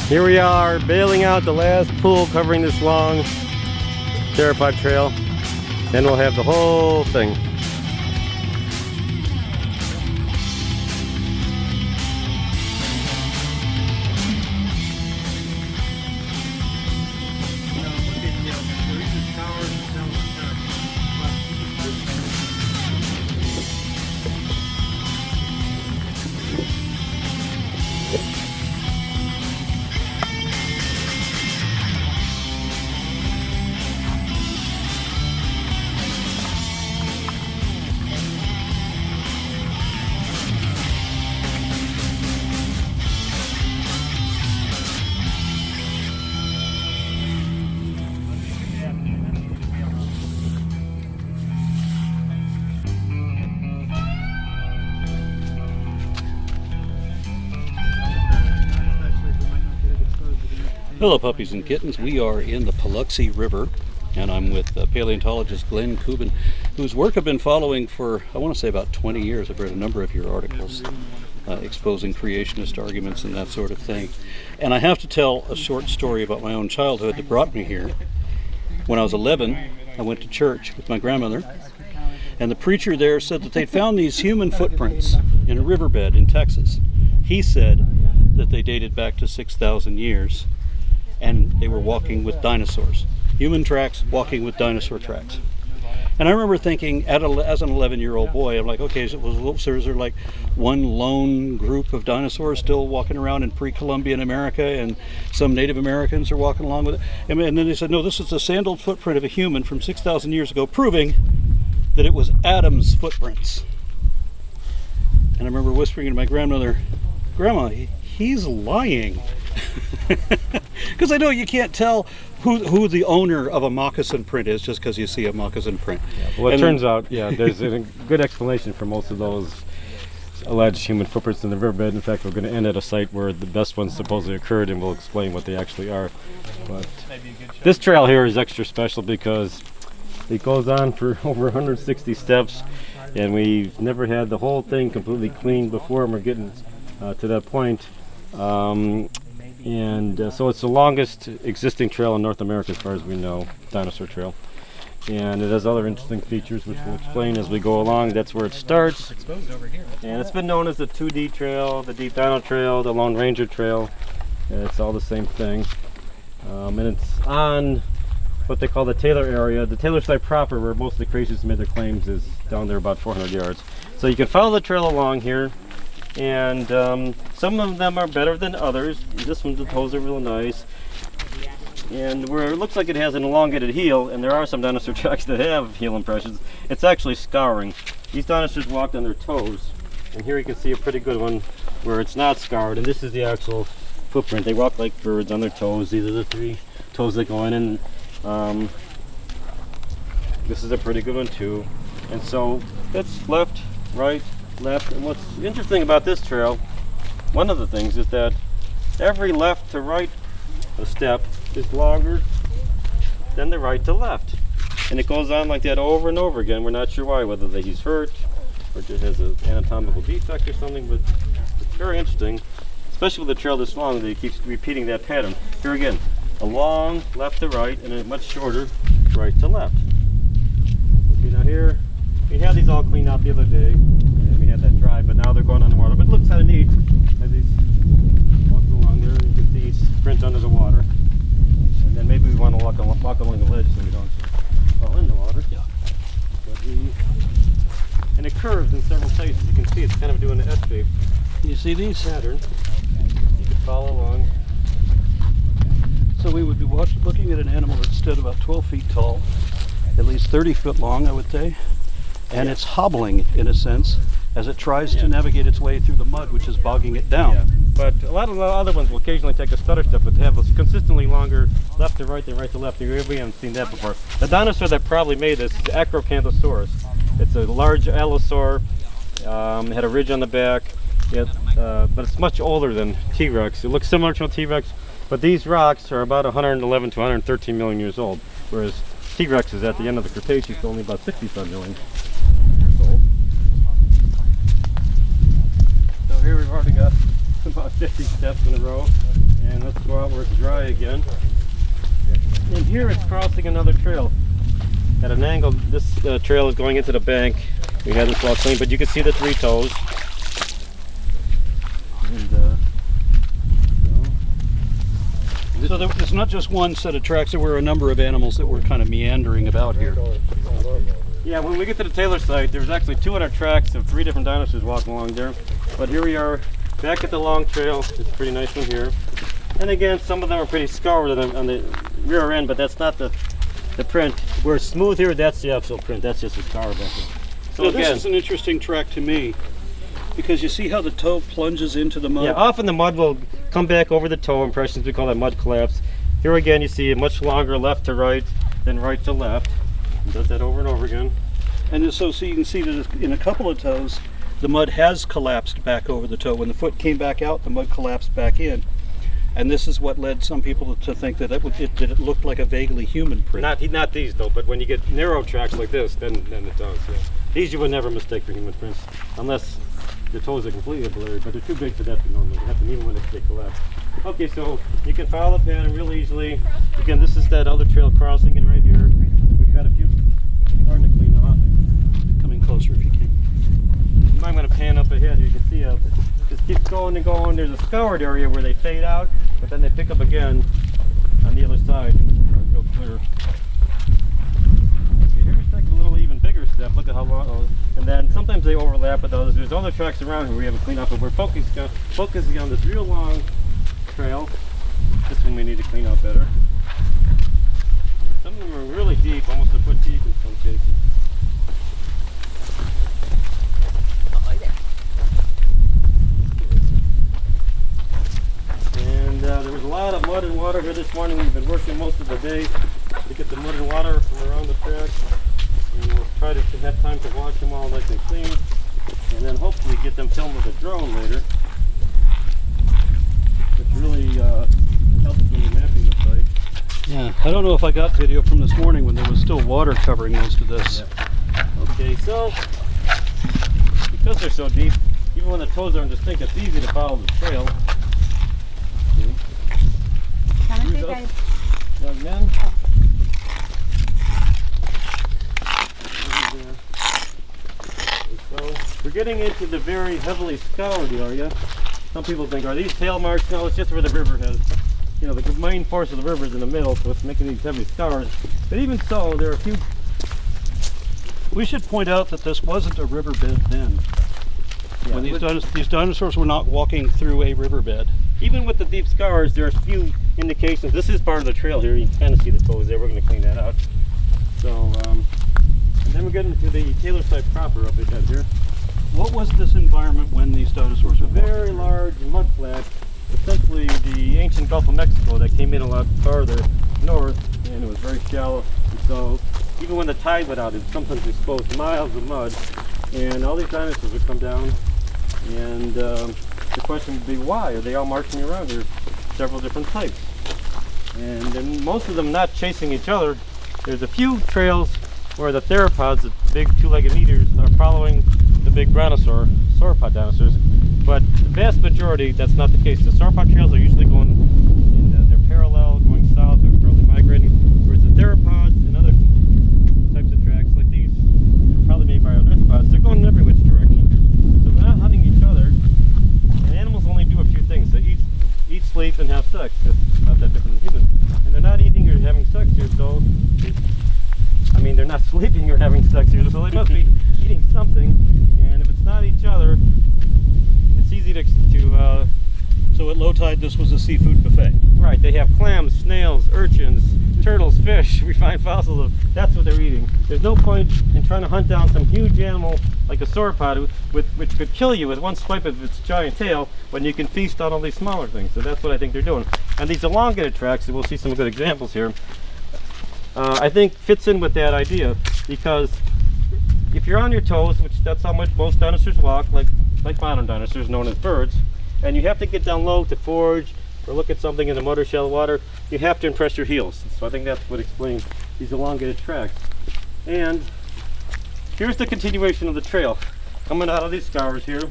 Here we are, bailing out the last pool covering this long theropod trail. Then we'll have the whole thing. Hello puppies and kittens, we are in the Paluxy River and I'm with paleontologist Glenn Kubin, whose work I've been following for, I want to say, about 20 years. I've read a number of your articles exposing creationist arguments and that sort of thing. And I have to tell a short story about my own childhood that brought me here. When I was 11, I went to church with my grandmother, and the preacher there said that they'd found these human footprints in a riverbed in Texas. He said that they dated back to 6,000 years. And they were walking with dinosaurs. Human tracks walking with dinosaur tracks. And I remember thinking, as an 11-year-old boy, I'm like, okay, is there like one lone group of dinosaurs still walking around in pre-Columbian America and some Native Americans are walking along with it? And then they said, no, this is the sandaled footprint of a human from 6,000 years ago, proving that it was Adam's footprints. And I remember whispering to my grandmother, Grandma, he's lying. Because I know you can't tell who the owner of a moccasin print is just because you see a moccasin print. Yeah, well, it turns out, there's a good explanation for most of those alleged human footprints in the riverbed. In fact, we're going to end at a site where the best ones supposedly occurred, and we'll explain what they actually are. But this trail here is extra special because it goes on for over 160 steps, and we've never had the whole thing completely cleaned before, and we're getting to that point. So it's the longest existing trail in North America as far as we know, dinosaur trail. And it has other interesting features which we'll explain as we go along. That's where it starts. And it's been known as the 2D trail, the Deep Dino trail, the Lone Ranger trail. It's all the same thing. And it's on what they call the Taylor area. The Taylor site proper, where most of the creationists made their claims, is down there about 400 yards. So you can follow the trail along here. And some of them are better than others. This one, the toes are real nice. And where it looks like it has an elongated heel, and there are some dinosaur tracks that have heel impressions, it's actually scouring. These dinosaurs walked on their toes. And here you can see a pretty good one where it's not scoured, and this is the actual footprint. They walk like birds on their toes. These are the 3 toes that go in, and this is a pretty good one too. And so it's left, right, left. And what's interesting about this trail, one of the things, is that every left to right step is longer than the right to left, and it goes on like that over and over again. We're not sure why, whether he's hurt or just has an anatomical defect or something, but it's very interesting, especially with a trail this long that it keeps repeating that pattern. Here again, a long left to right and a much shorter right to left. Okay, now here we had these all cleaned out the other day, and we had that dry, but now they're going on the water. But it looks kind of neat as he's walking along there, and you can see he's sprint under the water. And then maybe we want to walk along the ledge so we don't fall in the water. Yeah. And it curves in several places. You can see it's kind of doing the S shape. Can you see these? Pattern. You can follow along. So we would be looking at an animal that stood about 12 feet tall, at least 30 foot long, I would say. And it's hobbling, in a sense, as it tries to navigate its way through the mud, which is bogging it down. Yeah. But a lot of the other ones will occasionally take a stutter step, but they have a consistently longer left to right than right to left. We haven't seen that before. The dinosaur that probably made this is the Acrocanthosaurus. It's a large allosaur. It had a ridge on the back, but it's much older than T-Rex. It looks similar to a T-Rex, but these rocks are about 111 to 113 million years old, whereas T-Rex is at the end of the Cretaceous, only about 65 million years old. So here we've already got about 50 steps in a row, and let's go it's dry again. And here it's crossing another trail at an angle. This trail is going into the bank. We had this all clean, but you can see the 3 toes. And, So it's not just one set of tracks, there were a number of animals that were kind of meandering about here. yeah, when we get to the Taylor site, there's actually 200 tracks of 3 different dinosaurs walking along there. But here we are back at the long trail. It's a pretty nice one here. And again, some of them are pretty scoured on the rear end, but that's not the print. Where it's smooth here, that's the actual print. That's just a scar back there. So again, this is an interesting track to me, because you see how the toe plunges into the mud? Yeah, often the mud will come back over the toe impressions. We call that mud collapse. Here again, you see a much longer left to right than right to left. It does that over and over again. And so you can see that in a couple of toes, the mud has collapsed back over the toe. When the foot came back out, the mud collapsed back in. And this is what led some people to think that it looked like a vaguely human print. Not these though, but when you get narrow tracks like this, then it does. Yeah. These you would never mistake for human prints, unless the toes are completely blurred, but they're too big for that to normally happen, even when they collapse. Okay, so you can follow the pattern real easily. Again, this is that other trail crossing it right here. We've got a few starting to clean off. Coming closer if you can. I'm going to pan up ahead. You can see it just keeps going and going. There's a scoured area where they fade out, but then they pick up again on the other side. Go clear. Okay, here's like a little even bigger step. Look at how long. And then sometimes they overlap with others. There's other tracks around here we haven't cleaned up, but we're focusing on this real long trail. This one we need to clean out better. Some of them are really deep, almost a foot deep in some cases. And there was a lot of mud and water here this morning. We've been working most of the day to get the mud and water from around the track. And we'll try to have time to wash them all nice and clean. And then hopefully get them filmed with a drone later. Which really helps when you're mapping the site. Yeah, I don't know if I got video from this morning when there was still water covering most of this. Yeah. Okay, so because they're so deep, even when the toes aren't distinct, it's easy to follow the trail. Guys. Young men. So we're getting into the very heavily scoured area. Some people think, are these tail marks? No, it's just where the river has, you know, the main force of the river is in the middle, so it's making these heavy scours. But even so, there are a few. We should point out that this wasn't a riverbed then. Yeah, When these dinosaurs were not walking through a riverbed. Even with the deep scours, there are a few indications. This is part of the trail here. You can kind of see the toes there. We're going to clean that out. So, and then we're getting to the Taylor site proper up ahead here. What was this environment when these dinosaurs were A very large mud flat, essentially the ancient Gulf of Mexico that came in a lot farther north, and it was very shallow. And so, even when the tide went out, it sometimes exposed miles of mud, and all these dinosaurs would come down. And the question would be, why? Are they all marching around? There's several different types. And then most of them not chasing each other. There's a few trails where the theropods, the big two-legged eaters, are following the big brontosaur, sauropod dinosaurs. But the vast majority, that's not the case. The sauropod trails are usually going, they're parallel, going south, they're probably migrating. Whereas the theropods and other types of tracks like these, probably made by arthropods, they're going in every which direction. So they're not hunting each other. And animals only do a few things. They eat, sleep, and have sex. It's not that different than humans. And they're not eating or having sex here, so I mean, they're not sleeping or having sex here, so they must be eating something. And if it's not each other, it's easy to So at low tide, this was a seafood buffet. right, they have clams, snails, urchins, turtles, fish. We find fossils of, that's what they're eating. There's no point in trying to hunt down some huge animal like a sauropod which could kill you with one swipe of its giant tail when you can feast on all these smaller things. So that's what I think they're doing. And these elongated tracks, and we'll see some good examples here, I think fits in with that idea, because if you're on your toes, which that's how much most dinosaurs walk, like modern dinosaurs known as birds, and you have to get down low to forage or look at something in the mud or shallow water, you have to impress your heels. So I think that's what explains these elongated tracks. And here's the continuation of the trail. Coming out of these scours here,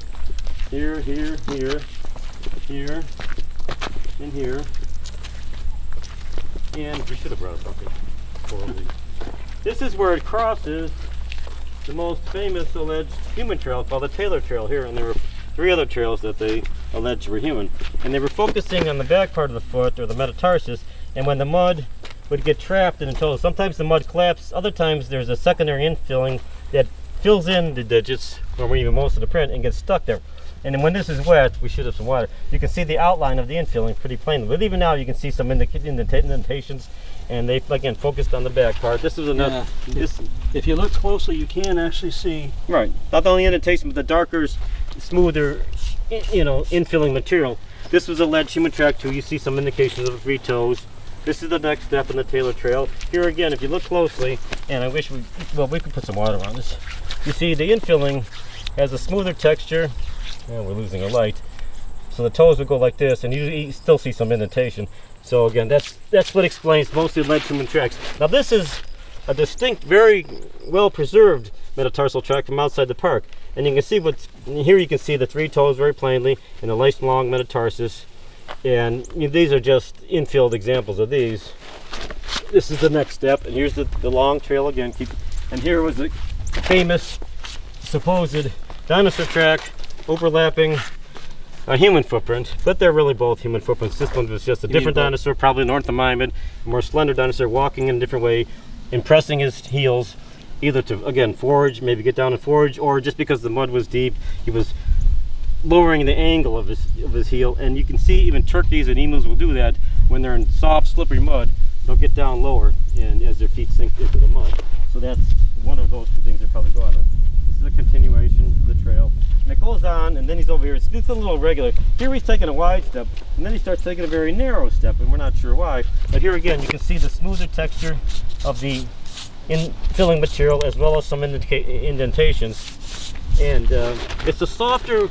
here, and here. And we should have brought something for these. This is where it crosses the most famous alleged human trail called the Taylor Trail here, and there were 3 other trails that they alleged were human. And they were focusing on the back part of the foot, or the metatarsus, and when the mud would get trapped in the toes, sometimes the mud collapses, other times there's a secondary infilling that fills in the digits, or even most of the print, and gets stuck there. And then when this is wet, we should have some water, you can see the outline of the infilling pretty plainly. But even now you can see some indentations, and they've again focused on the back part. This is another. Yeah. If you look closely, you can actually see. Right. Not only indentation, but the darker, smoother, infilling material. This was a lead human track too. You see some indications of the 3 toes. This is the next step in the Taylor Trail. Here again, if you look closely, and I wish we could put some water on this. You see the infilling has a smoother texture. And we're losing a light. So the toes would go like this, and you still see some indentation. So again, that's what explains most of the lead human tracks. Now this is a distinct, very well preserved metatarsal track from outside the park. And you can see here you can see the 3 toes very plainly, and a nice long metatarsus. And these are just infilled examples of these. This is the next step, and here's the long trail again. And here was the famous supposed dinosaur track overlapping a human footprint, but they're really both human footprints. This one was just a different dinosaur, probably an ornithomimid, a more slender dinosaur walking in a different way, impressing his heels either to, again, forage, maybe get down and forage, or just because the mud was deep, he was lowering the angle of his heel. And you can see even turkeys and emus will do that when they're in soft, slippery mud. They'll get down lower, and as their feet sink into the mud. So that's one of those 2 things they're probably going on. This is a continuation of the trail. And it goes on, and then he's over here. It's a little irregular. Here he's taking a wide step, and then he starts taking a very narrow step, and we're not sure why. But here again, you can see the smoother texture of the infilling material, as well as some indentations. And it's a softer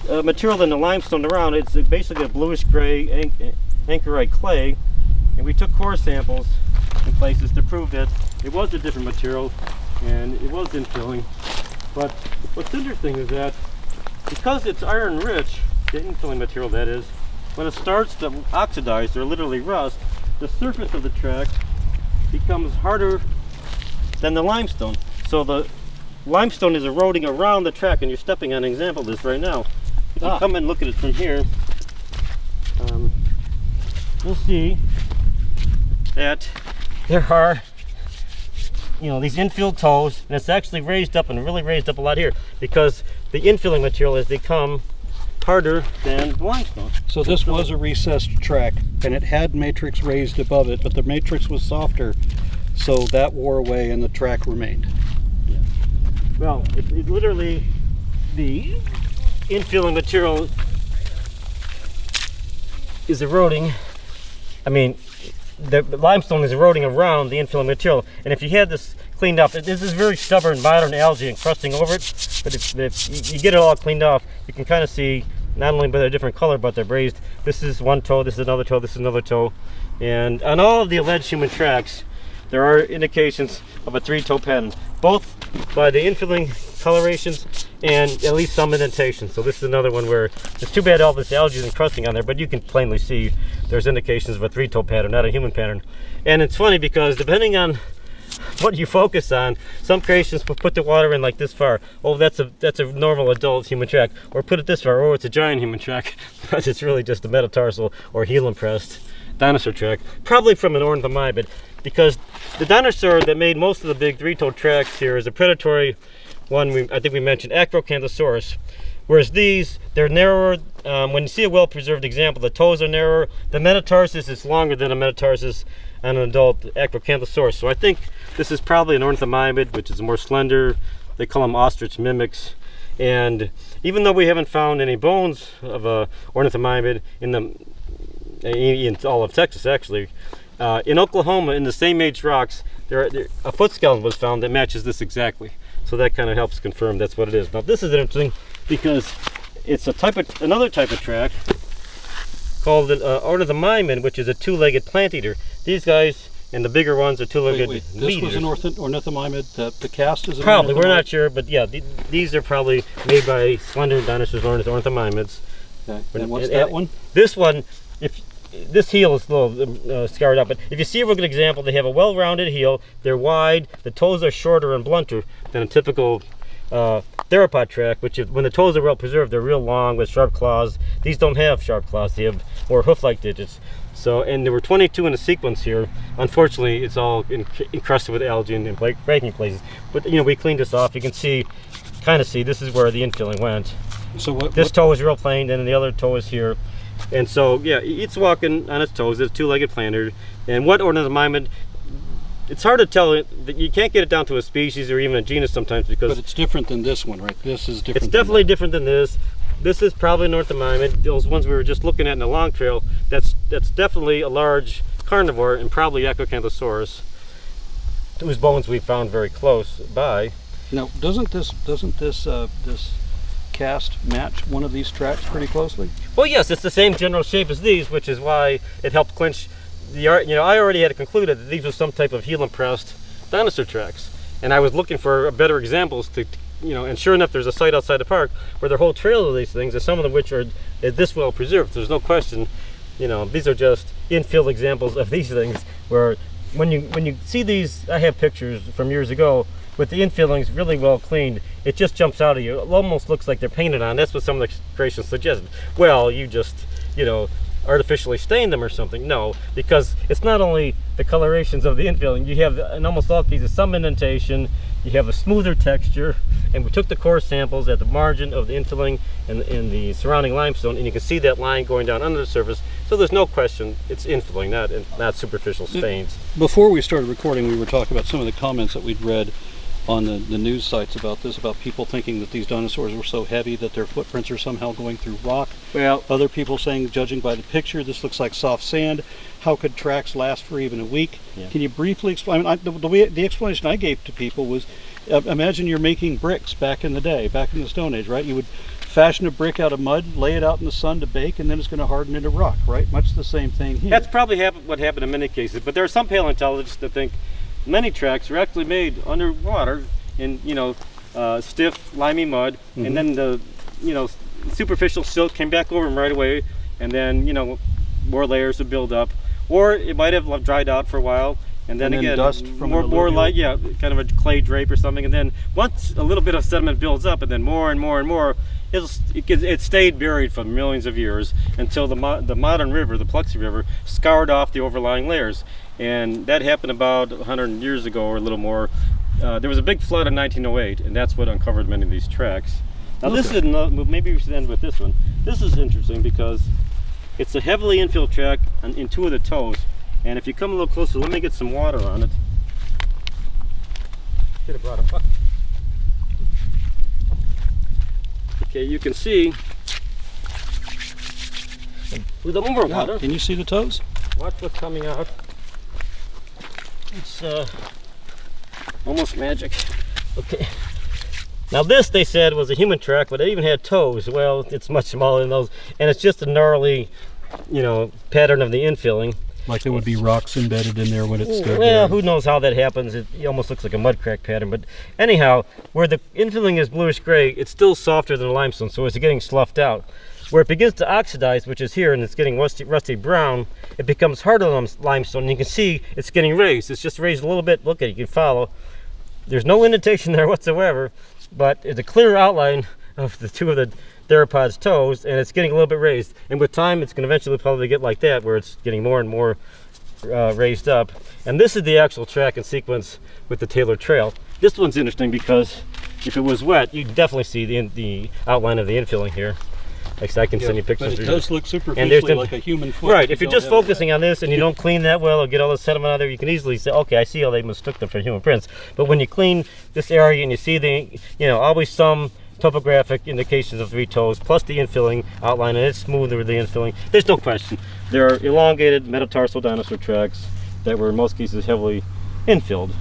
material than the limestone around. It's basically a bluish gray anchorite clay, and we took core samples in places to prove that it was a different material, and it was infilling. But what's interesting is that because it's iron rich, the infilling material that is, when it starts to oxidize or literally rust, the surface of the track becomes harder than the limestone. So the limestone is eroding around the track, and you're stepping on an example of this right now. If you come and look at it from here, you'll see that there are these infill toes, and it's actually raised up, and really raised up a lot here, because the infilling material has become harder than limestone. So this was a recessed track, and it had matrix raised above it, but the matrix was softer, so that wore away and the track remained. Yeah. Well, it literally, the infilling material is eroding. I mean, the limestone is eroding around the infilling material, and if you had this cleaned up, this is very stubborn modern algae encrusting over it, but if you get it all cleaned off, you can kind of see not only by their different color, but they're raised. This is one toe, this is another toe, this is another toe, and on all of the alleged human tracks there are indications of a 3-toe pattern, both by the infilling colorations and at least some indentation. So this is another one where it's too bad all this algae is encrusting on there, but you can plainly see there's indications of a 3-toe pattern, not a human pattern. And it's funny because depending on what you focus on, some creations will put the water in like this far. Oh, that's a normal adult human track. Or put it this far. Oh, it's a giant human track. But it's really just a metatarsal or heel impressed dinosaur track, probably from an ornithomimid, because the dinosaur that made most of the big 3-toe tracks here is a predatory one. I think we mentioned Acrocanthosaurus, whereas these, they're narrower. When you see a well-preserved example, the toes are narrower. The metatarsus is longer than a metatarsus on an adult Acrocanthosaurus. So I think this is probably an ornithomimid, which is more slender. They call them ostrich mimics. And even though we haven't found any bones of a ornithomimid in all of Texas, actually, in Oklahoma, in the same age rocks, a foot skeleton was found that matches this exactly. So that kind of helps confirm that's what it is. Now this is interesting because it's another type of track called an ornithomimid, which is a 2-legged plant eater. These guys and the bigger ones are 2-legged meat eaters. This was an ornithomimid. The cast is an probably, we're not sure, but yeah, these are probably made by slender dinosaurs, ornithomimids. Okay. And what's that one? This one, if this heel is a little scarred up, but if you see a good example, they have a well-rounded heel. They're wide. The toes are shorter and blunter than a typical theropod track, which when the toes are well preserved, they're real long with sharp claws. These don't have sharp claws. They have more hoof-like digits. So, and there were 22 in the sequence here. Unfortunately, it's all encrusted with algae and breaking places. But we cleaned this off. You can see, kind of see, this is where the infilling went. So this toe is real plain, and the other toe is here. And so, yeah, it's walking on its toes. It's a two-legged planter. And what ornithomimid? It's hard to tell. You can't get it down to a species or even a genus sometimes because. But it's different than this one, right? This is different. It's definitely different than this. This is probably an ornithomimid. Those ones we were just looking at in the long trail. That's definitely a large carnivore and probably Echocanthosaurus, whose bones we found very close by. Now, doesn't this cast match one of these tracks pretty closely? Well, yes, it's the same general shape as these, which is why it helped clinch the art. I already had concluded that these were some type of heel-impressed dinosaur tracks, and I was looking for better examples to, and sure enough, there's a site outside the park where the whole trail of these things, and some of them which are this well preserved. There's no question, these are just infill examples of these things where when you see these, I have pictures from years ago with the infillings really well cleaned, it just jumps out at you. It almost looks like they're painted on. That's what some of the creations suggested. Well, you just, artificially stain them or something. No, because it's not only the colorations of the infilling. You have, in almost all cases, some indentation. You have a smoother texture, and we took the core samples at the margin of the infilling and the surrounding limestone, and you can see that line going down under the surface. So there's no question it's infilling, not superficial stains. Before we started recording, we were talking about some of the comments that we'd read on the news sites about this, about people thinking that these dinosaurs were so heavy that their footprints are somehow going through rock. Well, other people saying, judging by the picture, this looks like soft sand. How could tracks last for even a week? Yeah. Can you briefly explain? The explanation I gave to people was, imagine you're making bricks back in the day, back in the Stone Age, right? You would fashion a brick out of mud, lay it out in the sun to bake, and then it's going to harden into rock, right? Much the same thing here. That's probably what happened in many cases, but there are some paleontologists that think many tracks are actually made underwater in stiff limey mud, and then the superficial silt came back over them right away, and then more layers would build up, or it might have dried out for a while, and then again dust from more like kind of a clay drape or something, and then once a little bit of sediment builds up, and then more and more and more, it stayed buried for millions of years until the modern river, the Paluxy River, scoured off the overlying layers. And that happened about 100 years ago or a little more. There was a big flood in 1908, and that's what uncovered many of these tracks. Now this is, maybe we should end with this one. This is interesting because it's a heavily infilled track in two of the toes. And if you come a little closer, let me get some water on it. Should have brought a bucket. Okay, you can see with a little more water. Can you see the toes? Watch what's coming out. It's almost magic. Okay. Now this, they said, was a human track, but it even had toes. Well, it's much smaller than those, and it's just a gnarly, pattern of the infilling. Like there would be rocks embedded in there when it's stood well, there. who knows how that happens. It almost looks like a mud crack pattern. But anyhow, where the infilling is bluish gray, it's still softer than the limestone, so it's getting sloughed out. Where it begins to oxidize, which is here, and it's getting rusty brown, it becomes harder than limestone, and you can see it's getting raised. It's just raised a little bit. Look at it, you can follow. There's no indentation there whatsoever, but it's a clear outline of the two of the theropod's toes, and it's getting a little bit raised. And with time, it's going to eventually probably get like that, where it's getting more and more raised up. And this is the actual track and sequence with the Taylor Trail. This one's interesting because if it was wet, you'd definitely see the outline of the infilling here. I can send you pictures. But it does look superficially like a human foot. Right, if you're just focusing on this and you don't clean that well or get all the sediment out there, you can easily say, okay, I see how they mistook them for human prints. But when you clean this area and you see always some topographic indications of three toes, plus the infilling outline, and it's smoother with the infilling, there's no question. There are elongated metatarsal dinosaur tracks that were in most cases heavily infilled.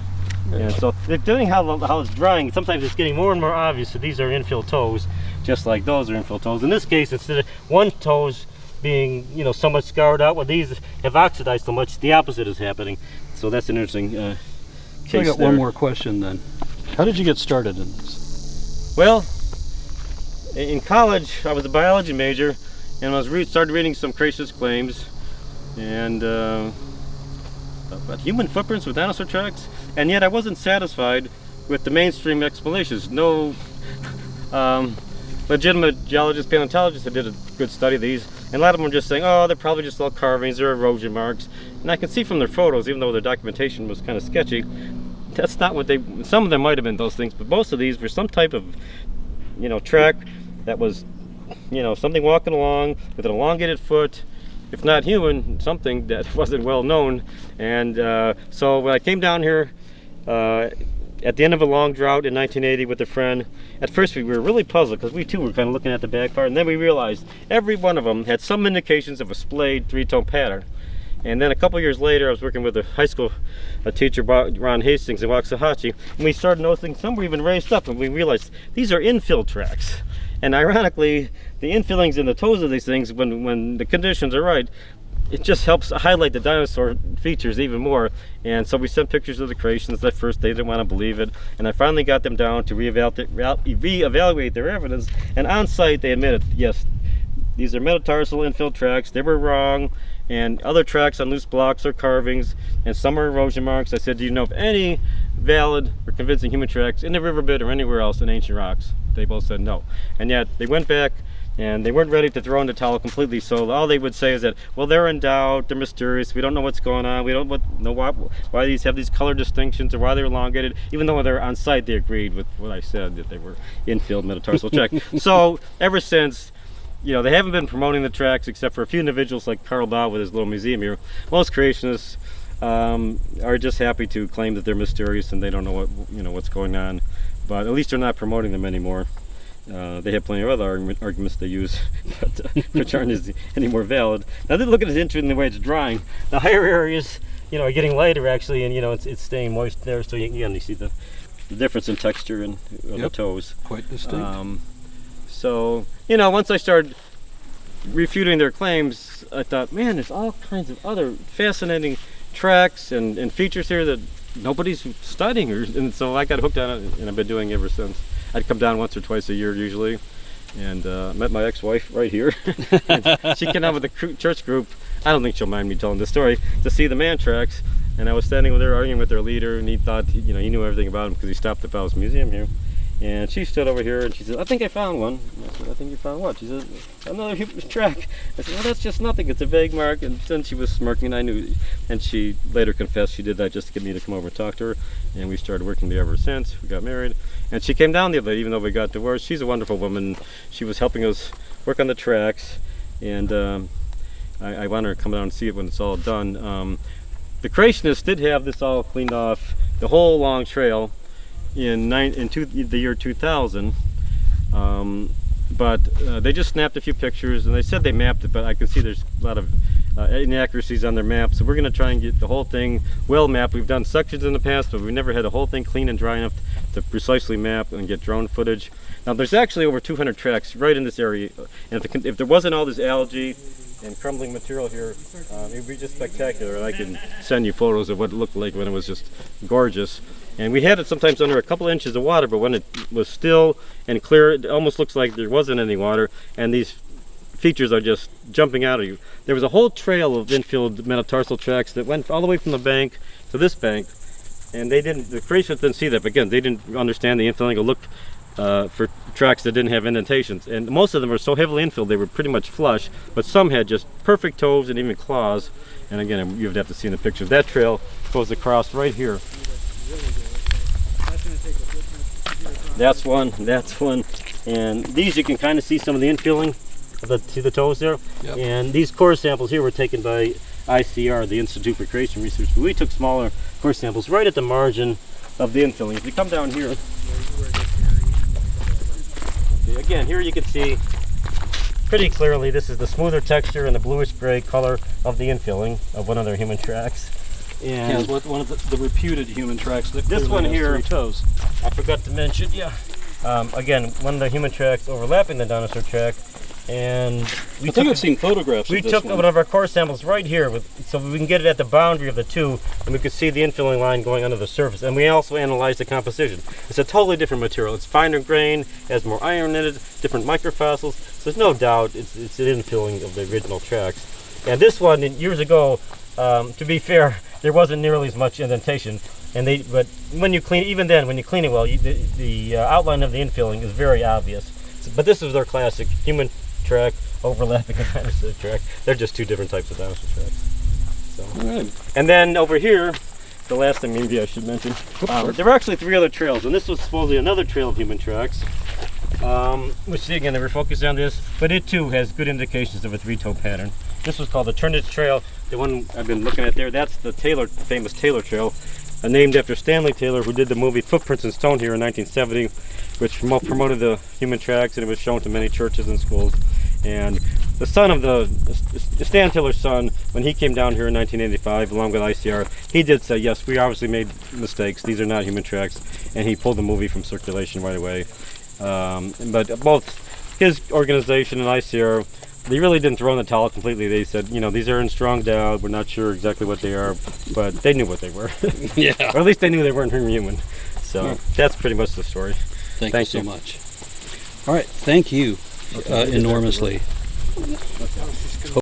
And so depending how it's drying, sometimes it's getting more and more obvious that these are infilled toes, just like those are infilled toes. In this case, instead of one toes being so much scoured out, well, these have oxidized so much, the opposite is happening. So that's an interesting case. So I got one more question then. How did you get started in this? Well, in college, I was a biology major, and I started reading some Cretaceous claims. and but human footprints with dinosaur tracks, and yet I wasn't satisfied with the mainstream explanations. No legitimate geologists, paleontologists that did a good study of these, and a lot of them were just saying, oh, they're probably just all carvings or erosion marks. And I can see from their photos, even though their documentation was kind of sketchy, that's not what they, some of them might have been those things, but most of these were some type of, track that was, something walking along with an elongated foot, if not human, something that wasn't well known. And so when I came down here at the end of a long drought in 1980 with a friend, at first we were really puzzled because we too were kind of looking at the back part, and then we realized every one of them had some indications of a splayed three-tone pattern. And then a couple years later, I was working with a high school teacher, Ron Hastings in Waxahachie, and we started noticing some were even raised up, and we realized these are infill tracks. And ironically, the infillings in the toes of these things, when the conditions are right, it just helps highlight the dinosaur features even more. And so we sent pictures of the creations. At first they didn't want to believe it, and I finally got them down to reevaluate their evidence, and on site they admitted, yes, these are metatarsal infill tracks, they were wrong, and other tracks on loose blocks or carvings, and some are erosion marks. I said, do you know of any valid or convincing human tracks in the riverbed or anywhere else in ancient rocks? They both said no. And yet they went back and they weren't ready to throw in the towel completely, so all they would say is that, well, they're in doubt, they're mysterious, we don't know what's going on, we don't know why these have these color distinctions or why they're elongated. Even though they're on site, they agreed with what I said, that they were infilled metatarsal track. So ever since, they haven't been promoting the tracks except for a few individuals like Carl Baugh with his little museum here. Most creationists are just happy to claim that they're mysterious and they don't know what's going on, but at least they're not promoting them anymore. They have plenty of other arguments they use, but which aren't any more valid. Now, look at it interesting the way it's drying. The higher areas, are getting lighter actually, and it's staying moist there. So you see the difference in texture and the toes. Quite distinct. So once I started refuting their claims, I thought, man, there's all kinds of other fascinating tracks and features here that nobody's studying, and so I got hooked on it, and I've been doing it ever since. I'd come down once or twice a year usually, and met my ex-wife right here. She came down with the church group. I don't think she'll mind me telling this story, to see the man tracks, and I was standing with her arguing with their leader, and he thought he knew everything about him because he stopped at Bow's museum here. And she stood over here and she said, I think I found one. I said, I think you found what? She said, another human track. I said, well, that's just nothing. It's a vague mark. And then she was smirking, and I knew. And she later confessed she did that just to get me to come over and talk to her. And we started working together ever since. We got married. And she came down the other day, even though we got divorced. She's a wonderful woman. She was helping us work on the tracks. And I want her to come down and see it when it's all done. The creationists did have this all cleaned off, the whole long trail, in the year 2000, but they just snapped a few pictures, and they said they mapped it, but I can see there's a lot of inaccuracies on their map, so we're going to try and get the whole thing well mapped. We've done sections in the past, but we never had the whole thing clean and dry enough to precisely map and get drone footage. Now there's actually over 200 tracks right in this area, and if there wasn't all this algae and crumbling material here, it would be just spectacular, and I can send you photos of what it looked like when it was just gorgeous. And we had it sometimes under a couple inches of water, but when it was still and clear, it almost looks like there wasn't any water, and these features are just jumping out at you. There was a whole trail of infilled metatarsal tracks that went all the way from the bank to this bank, and the creationists didn't see that, but again, they didn't understand the infilling or look for tracks that didn't have indentations. And most of them were so heavily infilled, they were pretty much flush, but some had just perfect toes and even claws. And again, you would have to see in the pictures. That trail goes across right here. That's one, and these you can kind of see some of the infilling. See the toes there? Yep. And these core samples here were taken by ICR, the Institute for Creation Research, but we took smaller core samples right at the margin of the infilling. If you come down here, okay, again, here you can see pretty clearly this is the smoother texture and the bluish gray color of the infilling of one of their human tracks. And yeah, one of the reputed human tracks that this one has here, 3 toes. I forgot to mention, again, one of the human tracks overlapping the dinosaur track, and I think I've seen photographs. We took one of our core samples right here, so we can get it at the boundary of the two, and we could see the infilling line going under the surface. And we also analyzed the composition. It's a totally different material. It's finer grain, has more iron in it, different microfossils. So there's no doubt it's the infilling of the original tracks. And this one, years ago, to be fair, there wasn't nearly as much indentation. But when you clean, even then, when you clean it well, the outline of the infilling is very obvious. But this is their classic human track overlapping a dinosaur track. They're just two different types of dinosaur tracks. So. All right. And then over here, the last thing maybe I should mention, there were actually 3 other trails, and this was supposedly another trail of human tracks. Which again, they were focused on this, but it too has good indications of a 3-toe pattern. This was called the Turnage Trail. The one I've been looking at there, that's the famous Taylor Trail, named after Stanley Taylor, who did the movie Footprints in Stone here in 1970, which promoted the human tracks, and it was shown to many churches and schools. And the son of Stan Taylor's son, when he came down here in 1985 along with ICR, he did say, yes, we obviously made mistakes, these are not human tracks, and he pulled the movie from circulation right away. But both his organization and ICR, they really didn't throw in the towel completely. They said, these are in strong doubt, we're not sure exactly what they are, but they knew what they were. Yeah. Or at least they knew they weren't human. So that's pretty much the story. Thank you so much. All right, thank you enormously.